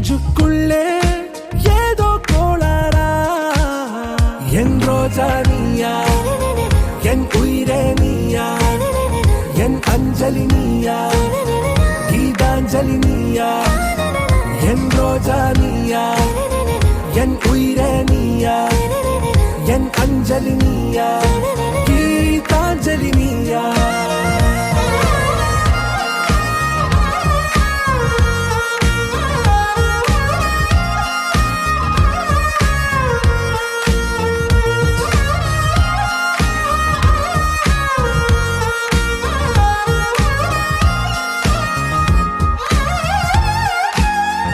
நெஞ்சுக்குள்ளே ஏதோ கோளாரா என் ரோஜா நீயா என் உயிரே நீயா என் அஞ்சலி நீயா கீதாஞ்சலி நீயா என் ரோஜா நீயா என் உயிரே நீயா என் அஞ்சலி நீயா கீதாஞ்சலி நீயா